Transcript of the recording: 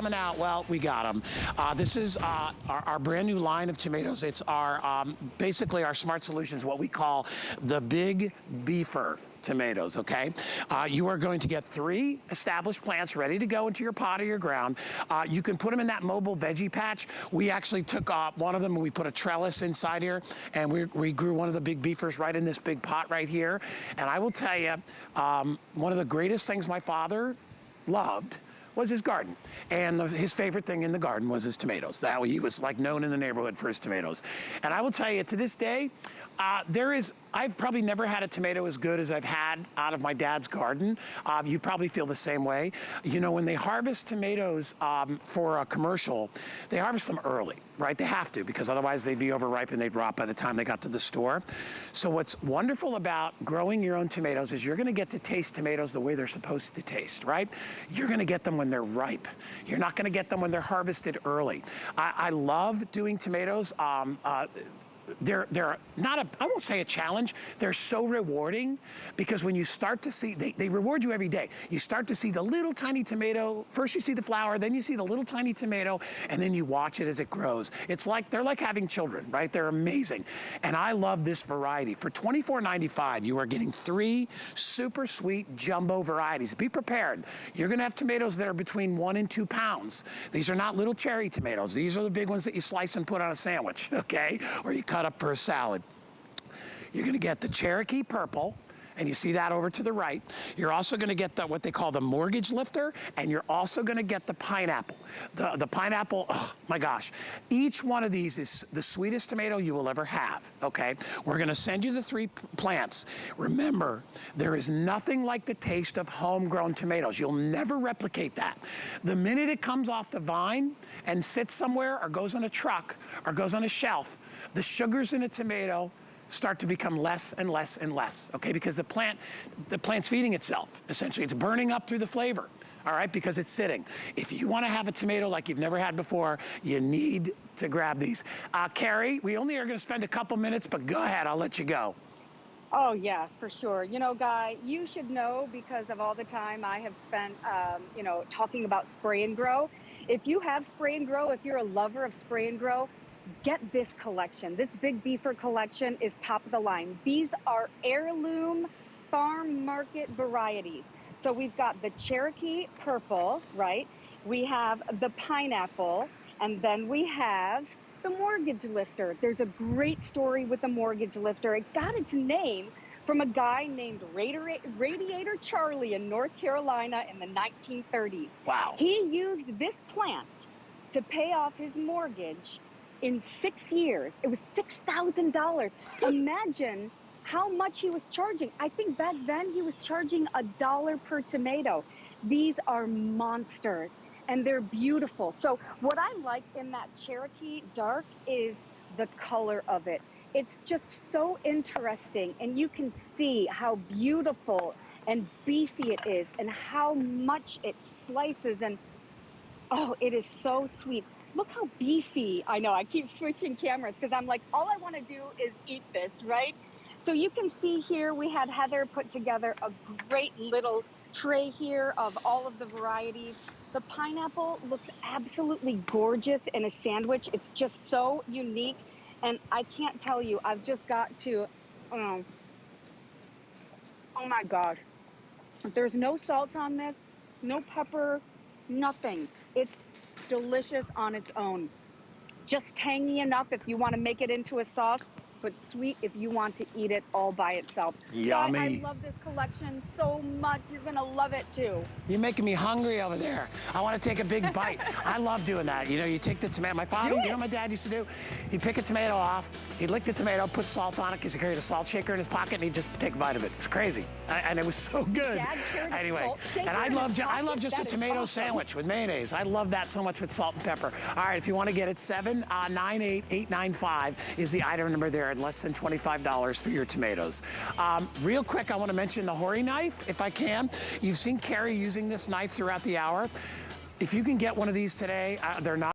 Coming out, well, we got them. This is our brand new line of tomatoes. It's our basically our smart solutions, what we call the big beefer tomatoes, okay? You are going to get 3 established plants ready to go into your pot or your ground. You can put them in that mobile veggie patch. We actually took one of them and we put a trellis inside here, and we grew one of the big beefers right in this big pot right here. And I will tell you, one of the greatest things my father loved was his garden. And his favorite thing in the garden was his tomatoes. He was like known in the neighborhood for his tomatoes. And I will tell you, to this day, I've probably never had a tomato as good as I've had out of my dad's garden. You probably feel the same way. You know, when they harvest tomatoes for a commercial, they harvest them early, right? They have to, because otherwise they'd be overripe and they'd rot by the time they got to the store. So what's wonderful about growing your own tomatoes is you're gonna get to taste tomatoes the way they're supposed to taste, right? You're gonna get them when they're ripe. You're not gonna get them when they're harvested early. I love doing tomatoes. They're not I won't say a challenge, they're so rewarding, because when you start to see, they reward you every day. You start to see the little tiny tomato, first you see the flower, then you see the little tiny tomato, and then you watch it as it grows. It's like, they're like having children, right? They're amazing. And I love this variety. For $24.95, you are getting 3 super sweet jumbo varieties. Be prepared. You're gonna have tomatoes that are between 1 and 2 pounds. These are not little cherry tomatoes. These are the big ones that you slice and put on a sandwich, okay? Or you cut up for a salad. You're gonna get the Cherokee Purple, and you see that over to the right. You're also gonna get what they call the mortgage lifter, and you're also gonna get the pineapple. The pineapple, oh my gosh. Each one of these is the sweetest tomato you will ever have, okay? We're gonna send you the 3 plants. Remember, there is nothing like the taste of homegrown tomatoes. You'll never replicate that. The minute it comes off the vine and sits somewhere or goes on a truck or goes on a shelf, the sugars in a tomato start to become less and less and less, okay? Because the plant's feeding itself, essentially. It's burning up through the flavor, all right? Because it's sitting. If you wanna have a tomato like you've never had before, you need to grab these. Carrie, we only are gonna spend a couple minutes, but go ahead, I'll let you go. Oh yeah, for sure. You know, Guy, you should know, because of all the time I have spent, you know, talking about spray and grow. If you have spray and grow, if you're a lover of spray and grow, get this collection. This big beefer collection is top of the line. These are heirloom farm market varieties. So we've got the Cherokee Purple, right? We have the pineapple, and then we have the mortgage lifter. There's a great story with the mortgage lifter. It got its name from a guy named Radiator Charlie in North Carolina in the 1930s. Wow. He used this plant to pay off his mortgage in 6 years. It was $6,000. Imagine how much he was charging. I think back then he was charging $1 per tomato. These are monsters, and they're beautiful. So what I like in that Cherokee Dark is the color of it. It's just so interesting, and you can see how beautiful and beefy it is and how much it slices, and oh, it is so sweet. Look how beefy. I know, I keep switching cameras because I'm like, all I want to do is eat this, right? So you can see here, we had Heather put together a great little tray here of all of the varieties. The pineapple looks absolutely gorgeous in a sandwich. It's just so unique. And I can't tell you, I've just got to, oh my gosh. There's no salt on this, no pepper, nothing. It's delicious on its own. Just tangy enough if you want to make it into a sauce, but sweet if you want to eat it all by itself. Yummy. I love this collection so much. You're going to love it too. You're making me hungry over there. I want to take a big bite. I love doing that. You know, you take the tomato. My father, you know what my dad used to do? He'd pick a tomato off, he'd lick the tomato, put salt on it because he carried a salt shaker in his pocket, and he'd just take a bite of it. It's crazy. And it was so good. Anyway, and I love just a tomato sandwich with mayonnaise. I love that so much with salt and pepper. All right, if you want to get it, 798-895 is the item number there, at less than $25 for your tomatoes. Real quick, I want to mention the Hori knife, if I can. You've seen Carrie using this knife throughout the hour. If you can get one of these today, they're not